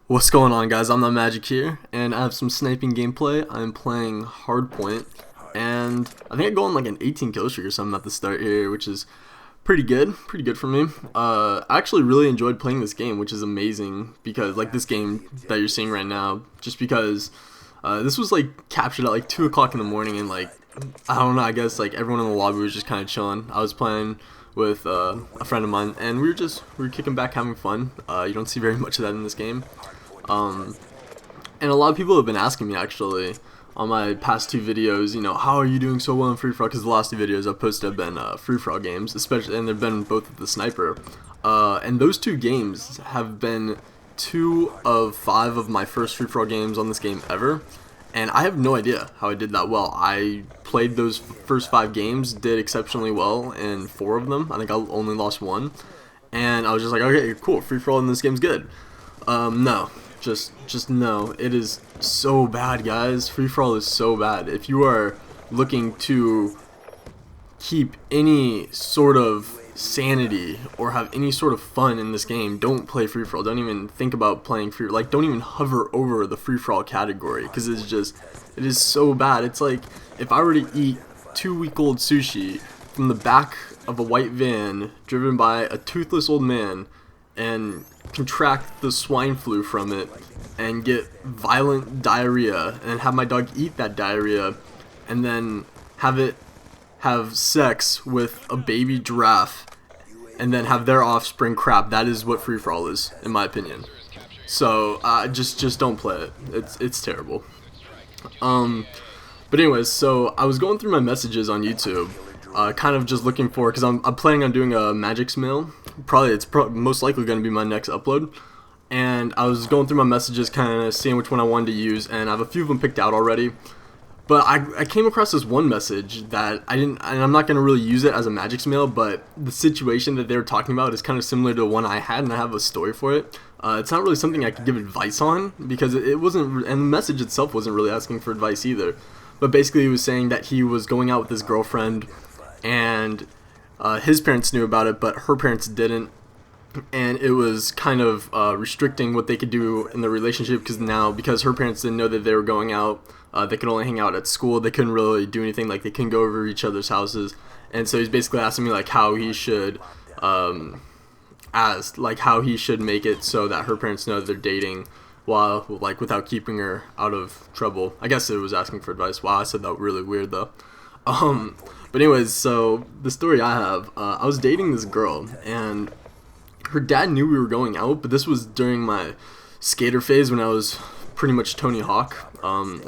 What's going on, guys? ImNotMagic here, and I have some sniping gameplay. I'm playing Hardpoint, and I think I go on like an 18 kill streak or something at the start here, which is pretty good for me. I actually really enjoyed playing this game, which is amazing because like this game that you're seeing right now, just because this was like captured at like 2 o'clock in the morning, and like I don't know, I guess like everyone in the lobby was just kind of chilling. I was playing with a friend of mine, and we were kicking back, having fun. You don't see very much of that in this game. And a lot of people have been asking me actually on my past 2 videos, you know, how are you doing so well in free for all? Because the last 2 videos I've posted have been free for all games, especially, and they've been both with the sniper. And those 2 games have been 2 of 5 of my first free for all games on this game ever. And I have no idea how I did that well. I played those first 5 games, did exceptionally well in 4 of them. I think I only lost 1. And I was just like, okay, cool, free for all in this game's good. No. Just no. It is so bad, guys. Free for all is so bad. If you are looking to keep any sort of sanity or have any sort of fun in this game, don't play free for all. Don't even think about playing free. Like, don't even hover over the free for all category, because it is so bad. It's like if I were to eat 2-week-old sushi from the back of a white van driven by a toothless old man and contract the swine flu from it and get violent diarrhea and have my dog eat that diarrhea and then have sex with a baby giraffe and then have their offspring crap. That is what free for all is, in my opinion. So just don't play it. It's terrible. But anyways, so I was going through my messages on YouTube, kind of just looking for, because I'm planning on doing a Magic Mail. It's most likely going to be my next upload. And I was going through my messages, kind of seeing which one I wanted to use, and I have a few of them picked out already. But I came across this one message that I didn't, and I'm not going to really use it as a Magic Mail, but the situation that they were talking about is kind of similar to the one I had, and I have a story for it. It's not really something I could give advice on, because it wasn't, and the message itself wasn't really asking for advice either. But basically he was saying that he was going out with his girlfriend, and his parents knew about it, but her parents didn't. And it was kind of restricting what they could do in the relationship, because her parents didn't know that they were going out, they could only hang out at school. They couldn't really do anything, like they couldn't go over each other's houses. And so he's basically asking me like how he should how he should make it so that her parents know that they're dating, while like without keeping her out of trouble. I guess it was asking for advice. Wow, I said that really weird though. But anyways, so the story I have, I was dating this girl, and her dad knew we were going out, but this was during my skater phase when I was pretty much Tony Hawk.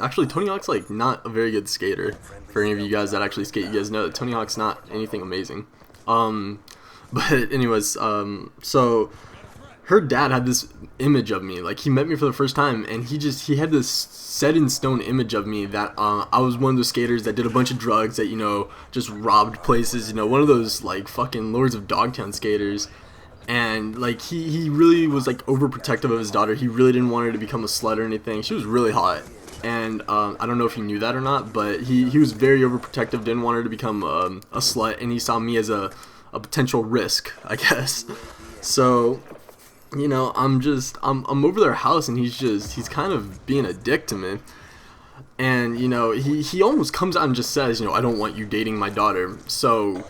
Actually, Tony Hawk's like not a very good skater. For any of you guys that actually skate, you guys know that Tony Hawk's not anything amazing. But anyways, so her dad had this image of me. Like, he met me for the first time, and he had this set in stone image of me that I was one of those skaters that did a bunch of drugs, that, you know, just robbed places, you know, one of those like fucking Lords of Dogtown skaters. And like he really was like overprotective of his daughter. He really didn't want her to become a slut or anything. She was really hot, and I don't know if he knew that or not, but he was very overprotective, didn't want her to become a slut, and he saw me as a potential risk, I guess. So, you know, I'm over their house, and he's kind of being a dick to me. And, you know, he almost comes out and just says, you know, I don't want you dating my daughter. So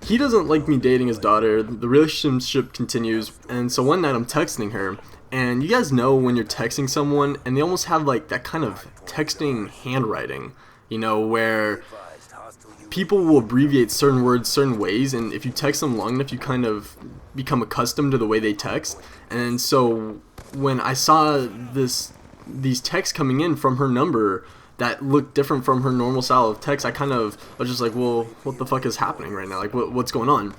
he doesn't like me dating his daughter. The relationship continues. And so one night I'm texting her. And you guys know when you're texting someone and they almost have like that kind of texting handwriting, you know, where people will abbreviate certain words certain ways. And if you text them long enough, you kind of become accustomed to the way they text. And so when I saw these texts coming in from her number that looked different from her normal style of text, I was just like, well, what the fuck is happening right now? Like, what's going on?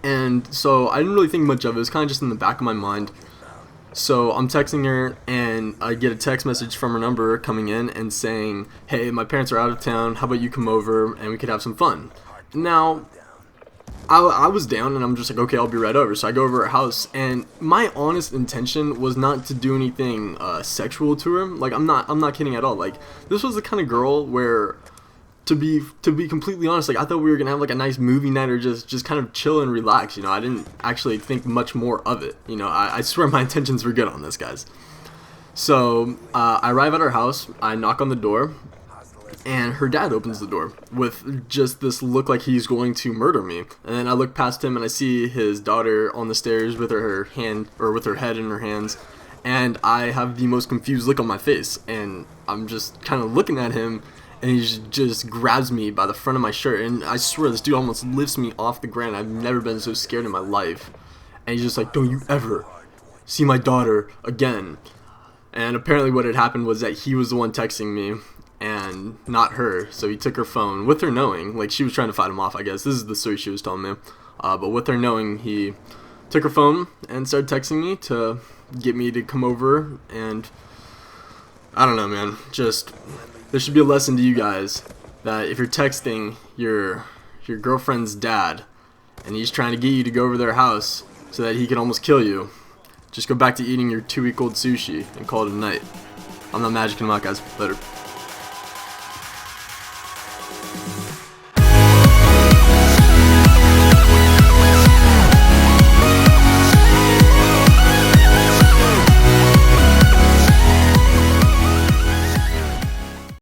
And so I didn't really think much of it. It was kind of just in the back of my mind. So I'm texting her, and I get a text message from her number coming in and saying, hey, my parents are out of town. How about you come over and we could have some fun? Now, I was down, and I'm just like, okay, I'll be right over. So I go over her house, and my honest intention was not to do anything sexual to her. Like, I'm not kidding at all. Like, this was the kind of girl where to be completely honest, like I thought we were gonna have like a nice movie night or just kind of chill and relax. I didn't actually think much more of it. I swear my intentions were good on this, guys. So I arrive at her house, I knock on the door, and her dad opens the door with just this look like he's going to murder me. And then I look past him and I see his daughter on the stairs with her head in her hands, and I have the most confused look on my face, and I'm just kind of looking at him, and he just grabs me by the front of my shirt, and I swear this dude almost lifts me off the ground. I've never been so scared in my life. And he's just like, "Don't you ever see my daughter again." And apparently what had happened was that he was the one texting me and not her, so he took her phone with her knowing. Like, she was trying to fight him off, I guess. This is the story she was telling me. But with her knowing, he took her phone and started texting me to get me to come over. And I don't know, man, just there should be a lesson to you guys that if you're texting your girlfriend's dad and he's trying to get you to go over their house so that he can almost kill you, just go back to eating your 2-week-old sushi and call it a night. I'm not magic and I'm out, guys. Later.